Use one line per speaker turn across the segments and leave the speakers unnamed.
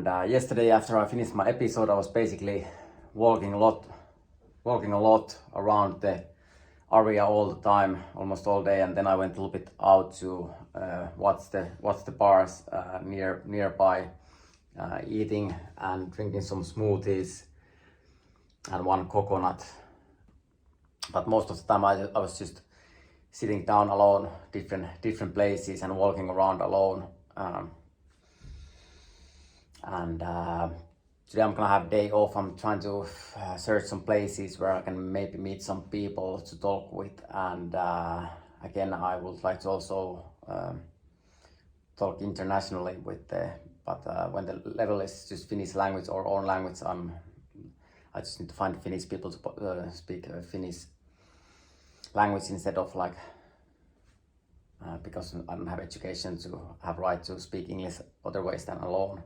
And yesterday, after I finished my episode, I was basically walking a lot around the area all the time, almost all day, and then I went a little bit out to watch the bars nearby, eating and drinking some smoothies and one coconut. But most of the time I was just sitting down alone, different places, and walking around alone. Today I'm gonna have a day off. I'm trying to search some places where I can maybe meet some people to talk with, and again I would like to also talk internationally with but when the level is just Finnish language or own language, I just need to find Finnish people to speak Finnish language instead of like because I don't have education to have right to speak English other ways than alone.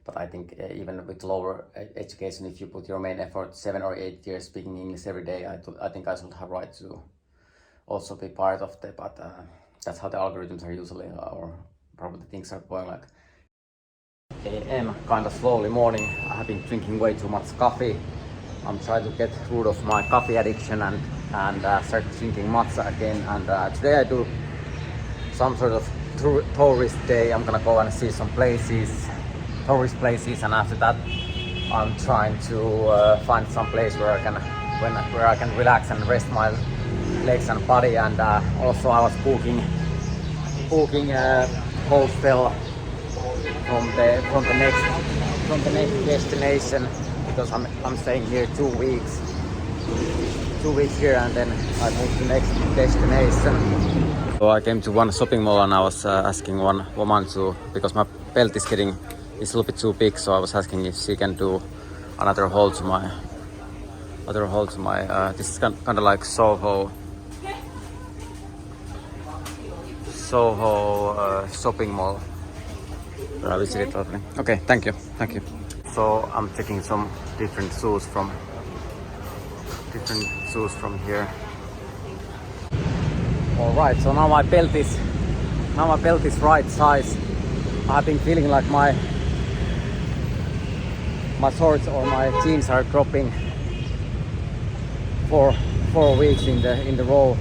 But I think even with lower education, if you put your main effort 7 or 8 years speaking English every day, I think I should have right to also be part of the, but that's how the algorithms are usually, or probably things are going like. AM, kind of slowly morning. I have been drinking way too much coffee. I'm trying to get rid of my coffee addiction and start drinking matcha again. And today I do some sort of tourist day. I'm gonna go and see some tourist places, and after that I'm trying to find some place where I can relax and rest my legs and body. And also I was booking a hostel from the next destination, because I'm staying here 2 weeks here, and then I move to next destination. So I came to one shopping mall and I was asking one woman because my belt is a little bit too big, so I was asking if she can do another hole to my this is kind of like Soho shopping mall where I visited lately. Okay, thank you. So I'm taking some different shoes from here. All right, so now my belt is right size. I've been feeling like my shorts or my jeans are dropping for 4 weeks in the row,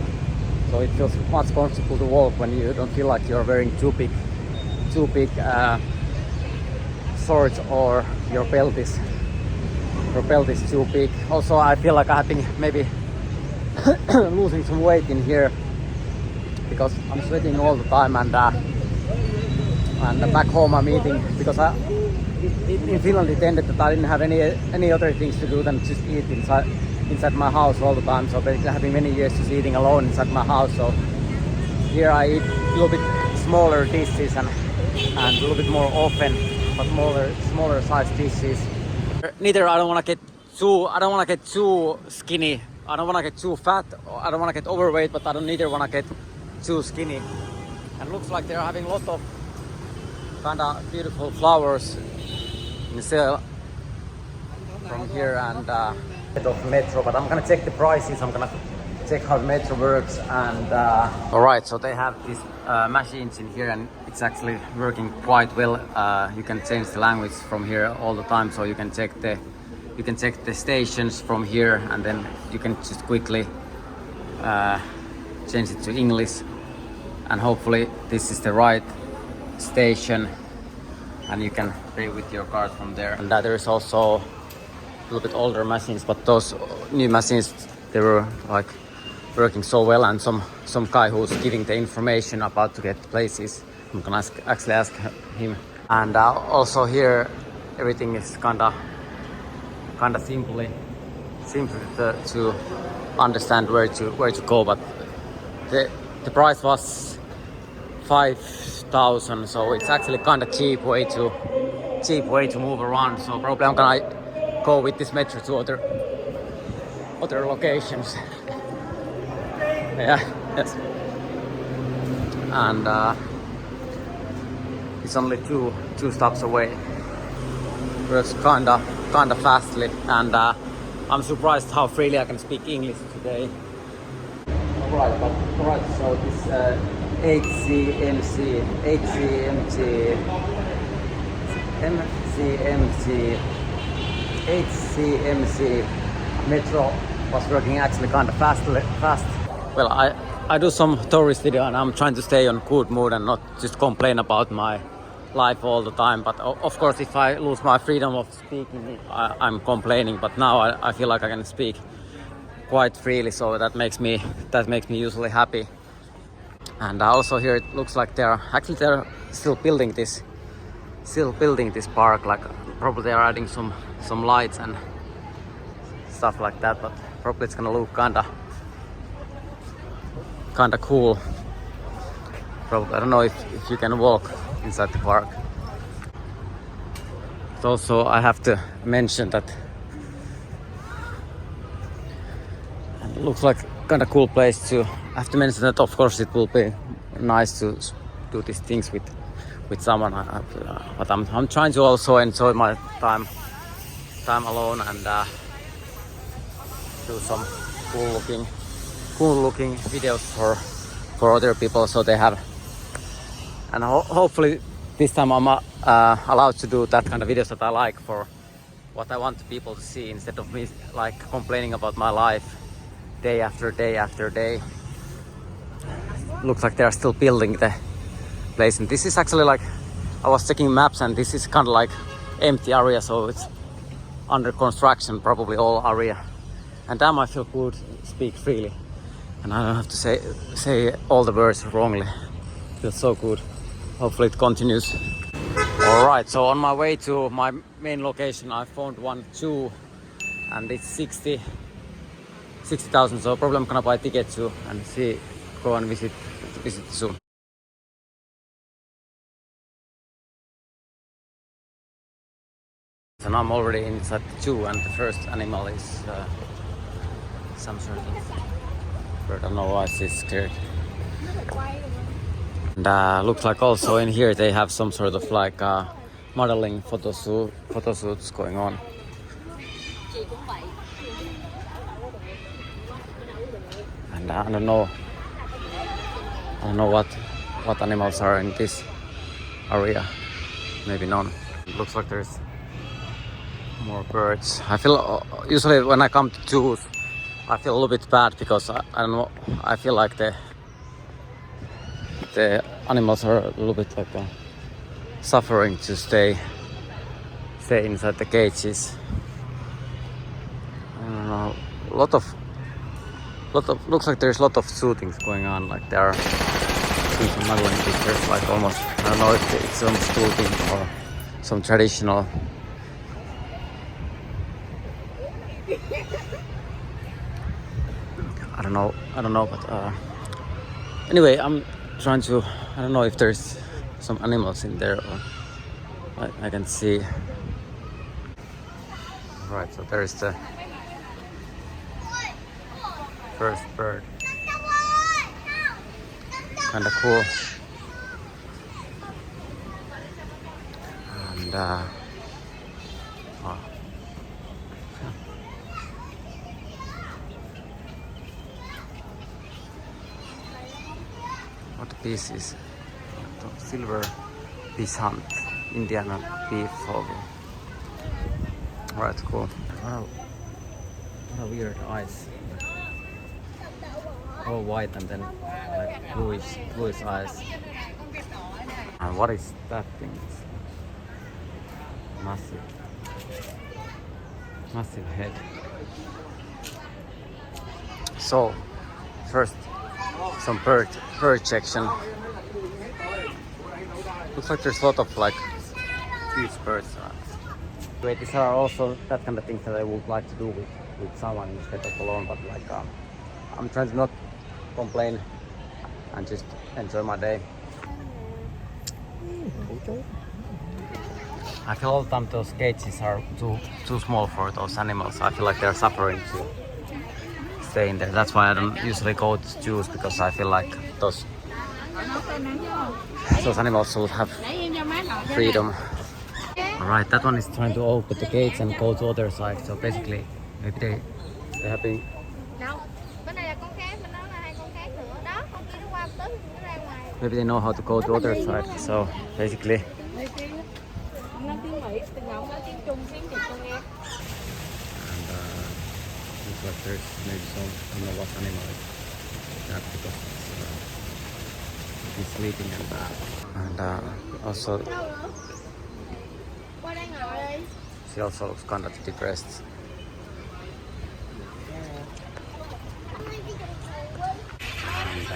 so it feels much comfortable to walk when you don't feel like you're wearing too big shorts, or your belt is too big. Also, I feel like I have been maybe losing some weight in here because I'm sweating all the time, and back home I'm eating because in Finland it ended that I didn't have any other things to do than just eat inside my house all the time. So basically having many years just eating alone inside my house. So here I eat a little bit smaller dishes and a little bit more often, but smaller size dishes. Neither I don't want to get too skinny. I don't want to get too fat. I don't want to get overweight, but I don't neither want to get too skinny. And looks like they're having a lot of kind of beautiful flowers in sale from here, and bit of metro, but I'm gonna check the prices. I'm gonna check how the metro works, and all right, so they have these machines in here, and it's actually working quite well. You can change the language from here all the time, so you can check the stations from here, and then you can just quickly change it to English, and hopefully this is the right station, and you can pay with your card from there. And there is also a little bit older machines, but those new machines, they were like working so well, and some guy who's giving the information about to get places. I'm gonna actually ask him. And also here everything is kinda simple to understand where to go, but the price was 5,000, so it's actually kind of cheap way to move around. So probably I'm gonna go with this metro to other locations. Yeah, yes. And it's only two stops away. Works kinda fastly, and I'm surprised how freely I can speak English today. Alright, so this HCMC HCMC metro was working actually kind of fast. Well, I do some tourist video and I'm trying to stay on good mood and not just complain about my life all the time. But of course, if I lose my freedom of speaking, I'm complaining. But now I feel like I can speak quite freely, so that makes me usually happy. And also here it looks like they're still building this park. Like probably they're adding some lights and stuff like that. But probably it's gonna look kinda cool. Probably I don't know if you can walk inside the park. But also I have to mention that it looks like kind of cool place too. I have to mention that of course it will be nice to do these things with someone, but I'm trying to also enjoy my time alone and do some cool looking videos for other people, so they have, and hopefully this time I'm allowed to do that kind of videos that I like, for what I want people to see, instead of me like complaining about my life day after day after day. Looks like they're still building the place, and this is actually like, I was checking maps and this is kind of like empty area, so it's under construction, probably all area. And damn, I feel good to speak freely and I don't have to say all the words wrongly. Feels so good. Hopefully it continues. Alright, so on my way to my main location I found one Tsuu and it's 60,000, so probably I'm gonna buy a ticket too and go and visit the zoo. So now I'm already inside the zoo and the first animal is some sort of bird. I don't know why she's scared. And looks like also in here they have some sort of like modeling photo shoots going on. And I don't know what animals are in this area. Maybe none. It looks like there's more birds. I feel usually when I come to zoos, I feel a little bit bad because I don't know. I feel like the animals are a little bit like suffering to stay inside the cages. I don't know. Looks like there's a lot of shootings going on. Like there are some modeling pictures, like almost, I don't know if it's some school thing or some traditional. I don't know, but anyway, I'm trying to, I don't know if there's some animals in there or I can see. Right, so there is the first bird. Kinda cool. And wow. What piece is silver peace hunt, Indiana beef hog. Alright, cool. What a weird eyes. All white and then like bluish eyes. And what is that thing? It's massive head. So first some bird section. Looks like there's a lot of like huge birds. Wait, these are also that kind of things that I would like to do with someone instead of alone, but like I'm trying to not complain and just enjoy my day. I feel all the time those cages are too small for those animals. I feel like they're suffering to stay in there. That's why I don't usually go to zoos, because I feel like those animals should have freedom. Alright, that one is trying to open the gates and go to other side. So basically, maybe they have been. Maybe they know how to go to other side. So basically,
nói tiếng Mỹ, từng ông nói tiếng Trung, tiếng Nhật cho nghe.
And looks like there's maybe some, I don't know what animal is that because it's sleeping and also
Qua đây ngồi đi.
she also looks kind of depressed. And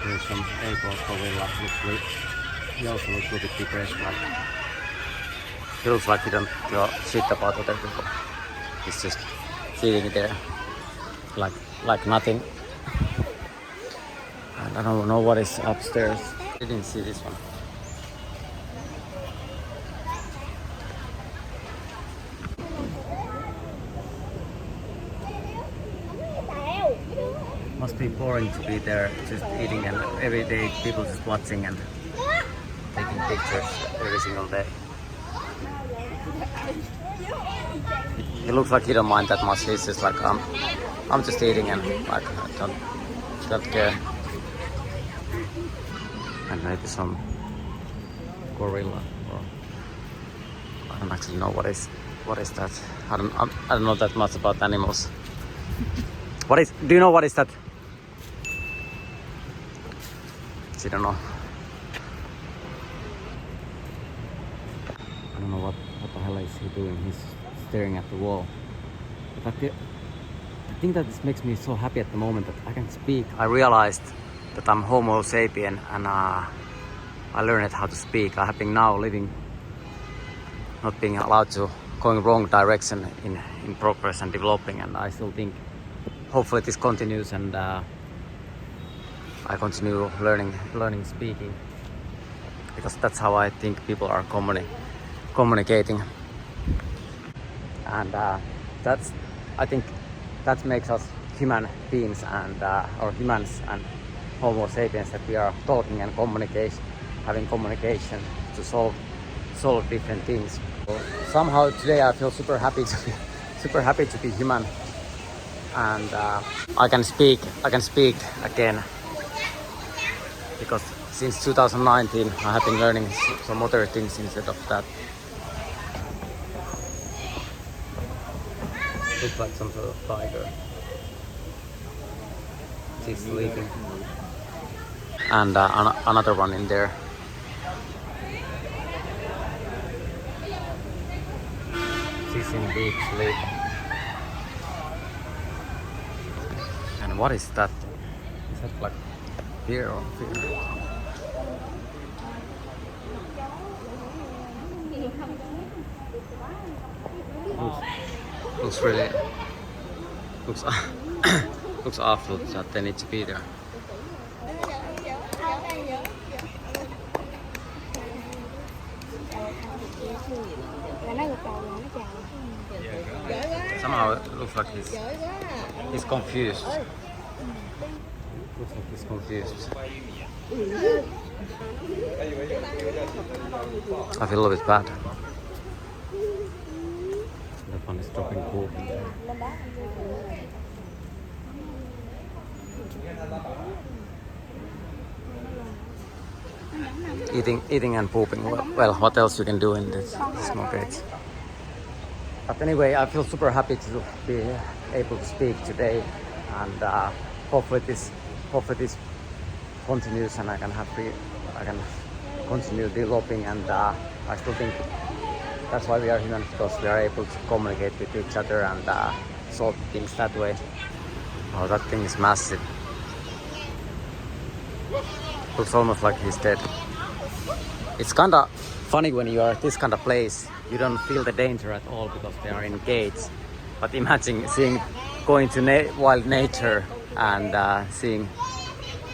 there's some Aapo gorilla. He also looks a little bit depressed. Like he looks like he don't give a shit about other people. He's just sitting there like nothing. And I don't know what is upstairs. I didn't see this one. Must be boring to be there just eating and every day people just watching and taking pictures every single day. He looks like he don't mind that much. He's just like I'm just eating and like I don't care. And maybe some gorilla or I don't actually know what is that. I don't know that much about animals. Do you know what is that? She don't know. I don't know what the hell is he doing. He's staring at the wall. But I think that this makes me so happy at the moment that I can speak. I realized that I'm Homo sapien and I learned how to speak. I have been now living, not being allowed to going wrong direction in progress and developing, and I still think hopefully this continues and I continue learning speaking, because that's how I think people are communicating, and I think that makes us human beings and or humans and Homo sapiens, that we are talking and having communication to solve different things. So somehow today I feel super happy to be human, and I can speak again, because since 2019 I have been learning some other things instead of that. Looks like some sort of tiger. She's sleeping. And another one in there. She's in deep sleep. And what is that? Is that like here or here? Looks really looks awful that they need to be there. Somehow it looks like he's confused. Looks like he's confused. I feel a little bit bad. That one is dropping poop in there. Eating and pooping. Well, what else you can do in this small cage? But anyway, I feel super happy to be able to speak today, and hopefully this continues, and I can continue developing, and I still think that's why we are humans, because we are able to communicate with each other and solve things that way. Oh, that thing is massive. Looks almost like he's dead. It's kind of funny when you are at this kind of place. You don't feel the danger at all because they are in gates. But imagine going to wild nature and seeing.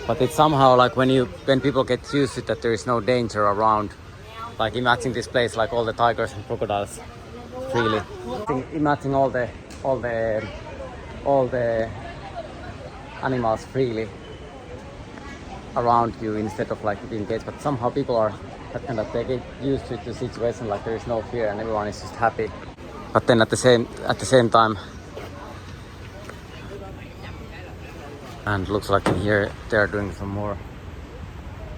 But it's somehow like when people get used to that there is no danger around. Like imagine this place like all the tigers and crocodiles freely. Imagine all the animals freely around you instead of like being gates. But somehow people are that kind of, they get used to the situation, like there is no fear and everyone is just happy. But then at the same time, and looks like in here they are doing some more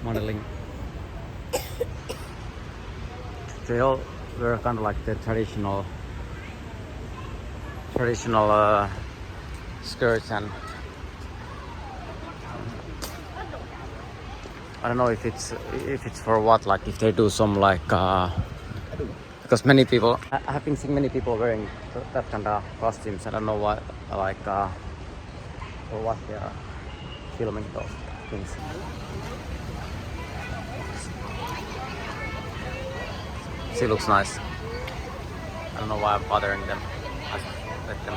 modeling. They all were kind of like the traditional skirts, and I don't know if it's for what, like if they do some like because many people I have been seeing many people wearing that kind of costumes. I don't know why, like for what they are filming those things. She looks nice. I don't know why I'm bothering them. I let them.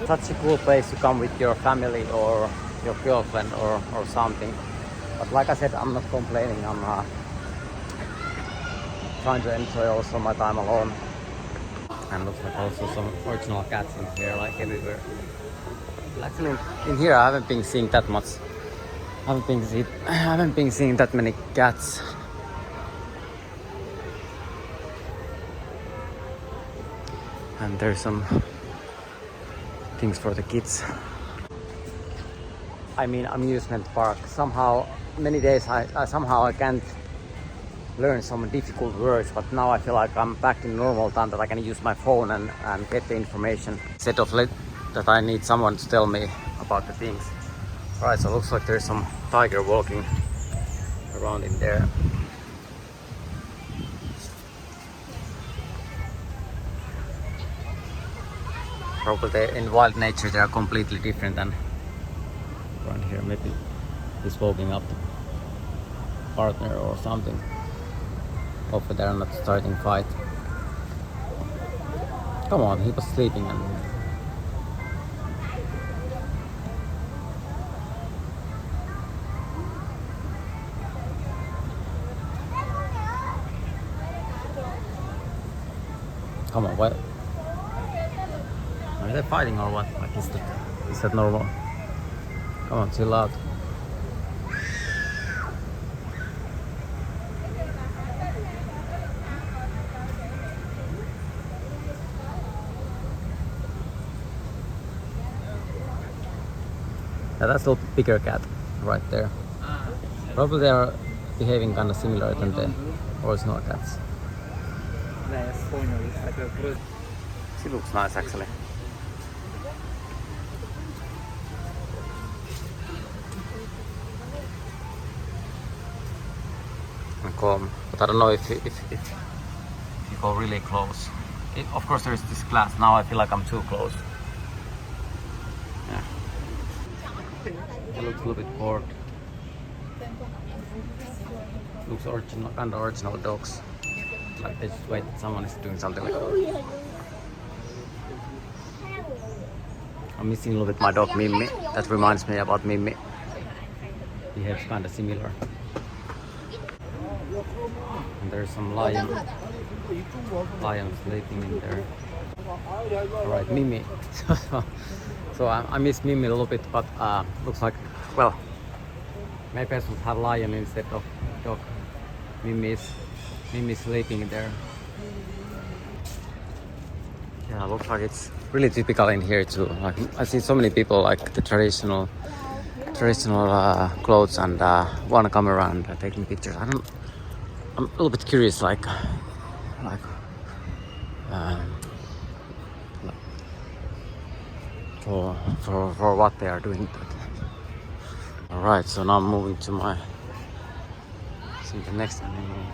Such a cool place to come with your family or your girlfriend or something. But like I said, I'm not complaining. I'm trying to enjoy also my time alone. And looks like also some original cats in here, like everywhere. Actually, in here I haven't been seeing that much. I haven't been seeing that many cats. And there's some things for the kids. I mean, amusement park. Somehow, many days I can't learn some difficult words, but now I feel like I'm back in normal time, that I can use my phone and get the information instead of that I need someone to tell me about the things. Right, so it looks like there's some tiger walking around in there. Probably in wild nature they are completely different than around here. Maybe he's walking up to partner or something. Hopefully they're not starting fight. Come on, he was sleeping and come on, what? Are they fighting or what? Like is that normal? Come on, chill out. Yeah, that's a little bigger cat right there. Probably they are behaving kind of similar than the original cats. She looks nice actually. And calm, but I don't know if you go really close. Of course there's this glass. Now I feel like I'm too close. Yeah. It looks a little bit bored. Looks original, kind of original dogs. Like they just wait that someone is doing something like that. I'm missing a little bit my dog Mimmi. That reminds me about Mimmi. Behaves kind of similar. And there's some lion sleeping in there. Alright, Mimmi. So I miss Mimmi a little bit, but looks like, well, maybe I should have lion instead of dog. Mimmi is sleeping there. Yeah, looks like it's really typical in here too. Like I see so many people like the traditional clothes and one camera and taking pictures. I'm a little bit curious, like for what they are doing. All right, so now I'm moving to the next animal.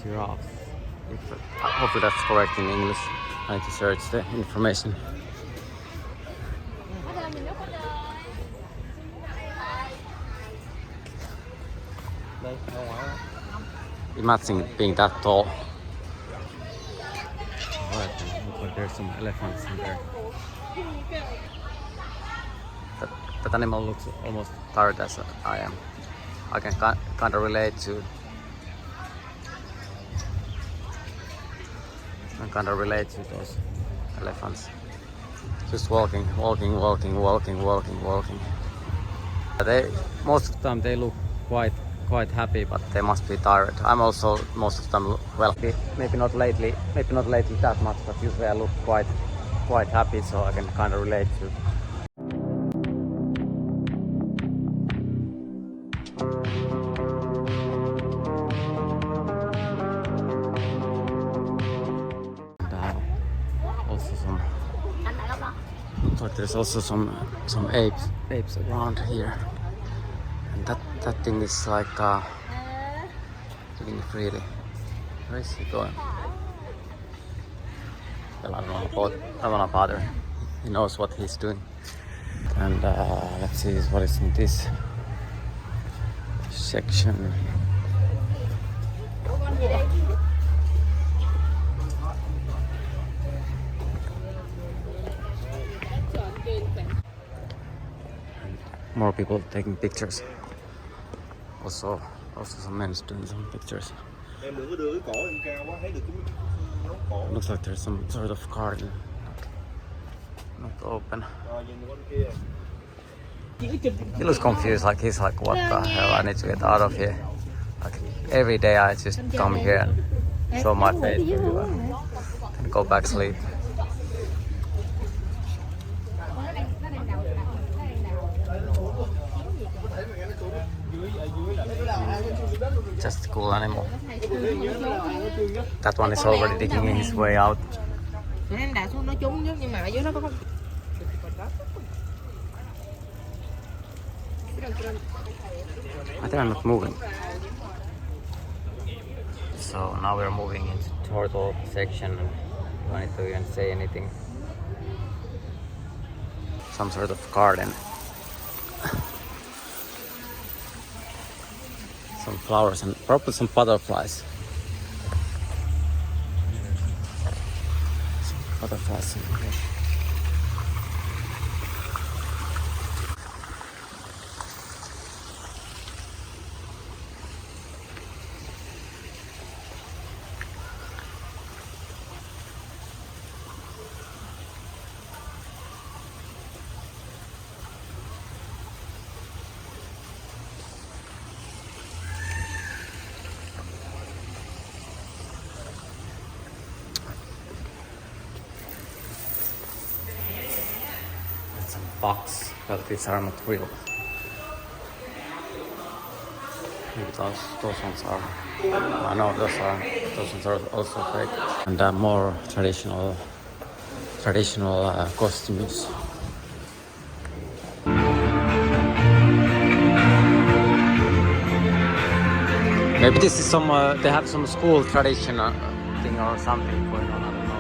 Giraffes. Hopefully that's correct in English. I need to search the information. Imagine it being that tall. Right, looks like there's some elephants in there. That animal looks almost tired as I am. I can kind of relate to. I kind of relate to those elephants. Just walking. They most of the time they look quite quite happy, but they must be tired. I'm also most of them, well, maybe not lately that much, but usually I look quite happy, so I can kind of relate to. But there's also some apes around here, and that thing is like living freely. Where is he going? Well, I don't wanna bother. He knows what he's doing. And let's see what is in this section. More people taking pictures. Also some men doing some pictures. Looks like there's some sort of garden not open. He looks confused, like he's like, what the hell, I need to get out of here. Like every day I just come here and show my face to you and go back sleep. Just a cool animal. That one is already digging his way out. They are not moving. So now we're moving into turtle section. Do I need to even say anything? Some sort of garden. Some flowers and probably some butterflies. Some butterflies in here. Box, but these are not real. Maybe those ones are. I know those ones are also fake. And more traditional costumes. Maybe this is some. They have some school tradition thing or something going on. I don't know.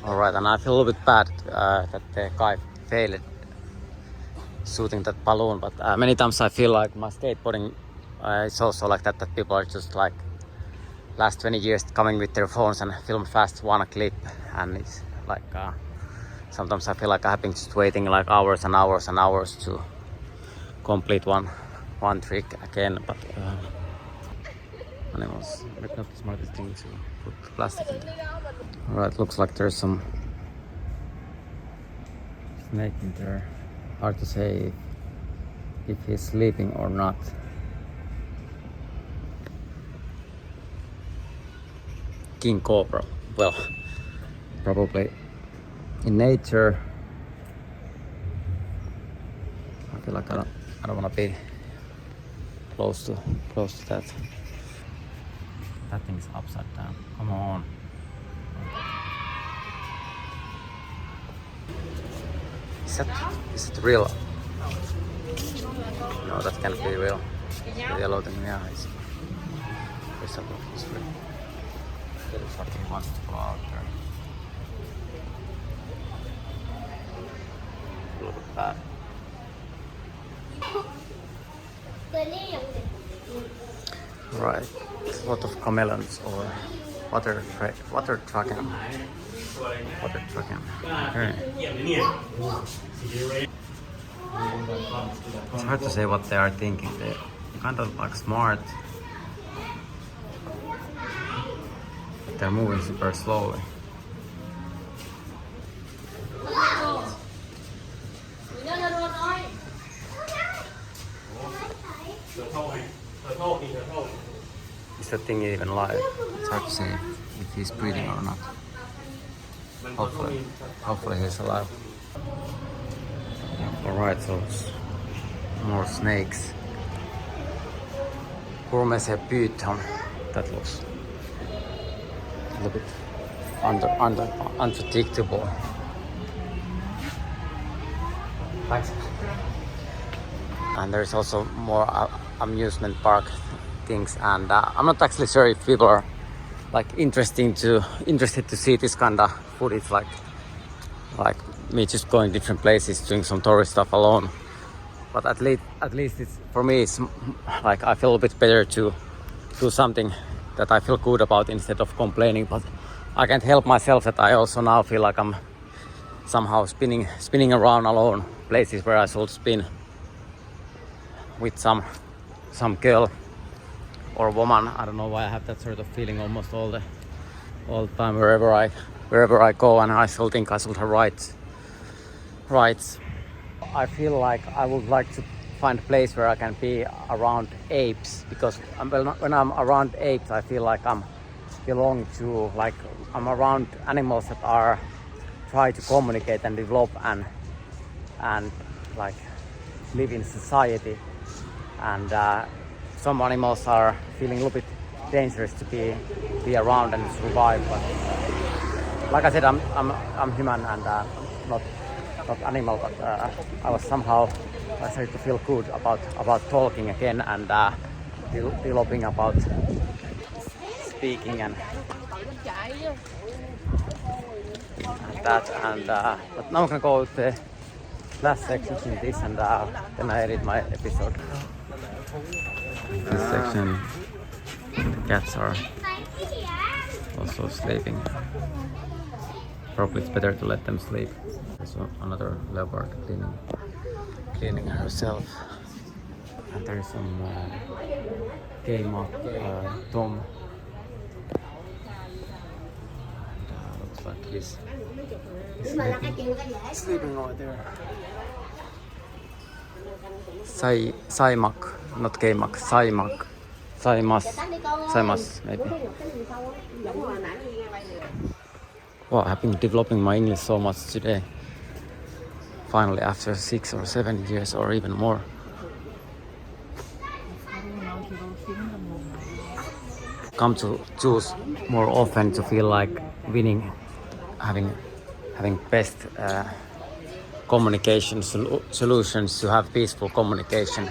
Alright, and I feel a little bit bad that the guy failed shooting that balloon, but many times I feel like my skateboarding it's also like that people are just like last 20 years coming with their phones and film fast one clip, and it's like sometimes I feel like I have been just waiting like hours and hours and hours to complete one trick again, but animals, maybe not the smartest thing to put plastic in there. Alright, looks like there's some snake in there. Hard to say if he's sleeping or not. King cobra. Well, probably in nature. I feel like I don't want to be close to that. That thing's upside down. Come on. Is it real? No, that can't be real. The yellow thing, yeah, it's real. It looks like he wants to go out there. A little bit bad. Right, a lot of chameleons or water dragon. Okay. It's hard to say what they are thinking. They're kind of like smart, but they're moving super slowly. Is that thing even alive? It's hard to say if he's breathing or not. Hopefully he's alive. Alright, so more snakes. Kurmese python. That looks a little bit unpredictable. Thanks. And there's also more amusement park things, and I'm not actually sure if people are like interested to see this kind of footage, like me just going different places doing some tourist stuff alone. But at least it's, for me, it's like I feel a bit better to do something that I feel good about instead of complaining. But I can't help myself that I also now feel like I'm somehow spinning around alone, places where I should spin with some girl or woman. I don't know why I have that sort of feeling almost all the time wherever I go, and I still think I should have rights. I feel like I would like to find a place where I can be around apes, because when I'm around apes I feel like I'm belong to, like I'm around animals that are try to communicate and develop and like live in society, and some animals are feeling a little bit dangerous to be around and survive. But like I said, I'm human and not animal. But I was somehow I started to feel good about talking again and developing about speaking and that. And but now I'm gonna go to the last section in this, and then I edit my episode. This section, the cats are also sleeping. Probably it's better to let them sleep. There's another leopard cleaning herself. And there's some game of Tom. And looks like he's sleeping over there. Saimak, not K-Mac, Saimak. Saimas, maybe. Wow, I've been developing my English so much today. Finally, after 6 or 7 years or even more. Come to choose more often to feel like winning, having best communication solutions to have peaceful communication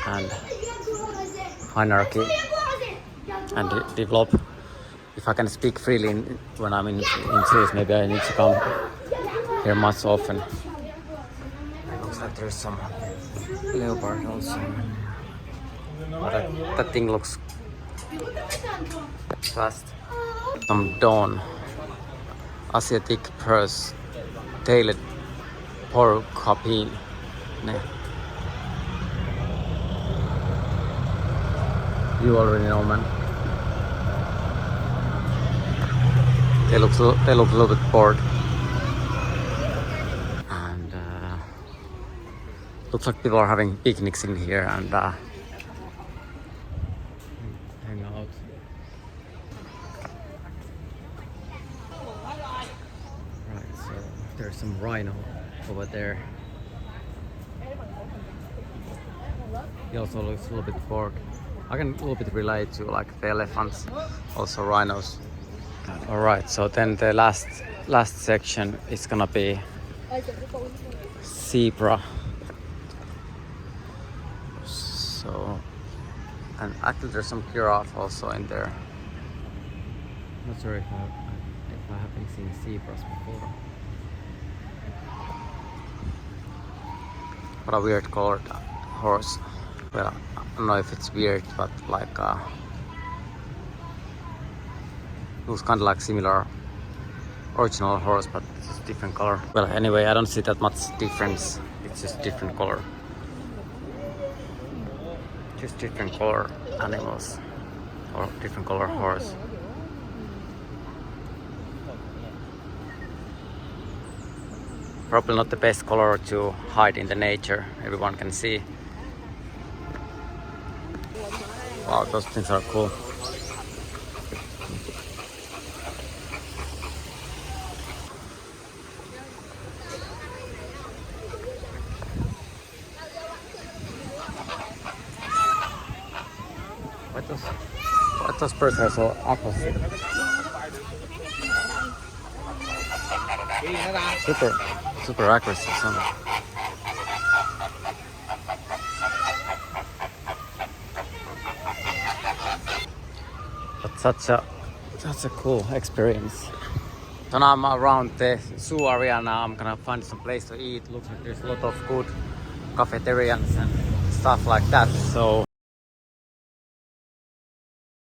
and hierarchy and develop. If I can speak freely when I'm in Tsuu, maybe I need to come here much often. It looks like there's some leopard also. But that thing looks fast. Some dawn, Asiatic purse, tailed porcupine. You already know, man. They look a little bit bored, and looks like people are having picnics in here and hang out. Right, so there's some rhino over there. He also looks a little bit bored. I can a little bit relate to like the elephants, also rhinos. Alright, so then the last section is gonna be zebra. So, and actually there's some giraffe also in there. Not sure if I haven't seen zebras before. What a weird colored horse. Well, I don't know if it's weird, but like looks kind of like similar original horse, but it's just different color. Well, anyway, I don't see that much difference. It's just different color. Just different color animals or different color horse. Probably not the best color to hide in the nature. Everyone can see. Wow, those things are cool. What those birds are so aggressive? Super aggressive. But such a cool experience. So now I'm around the zoo area now. I'm gonna find some place to eat. Looks like there's a lot of good cafeterias and stuff like that. So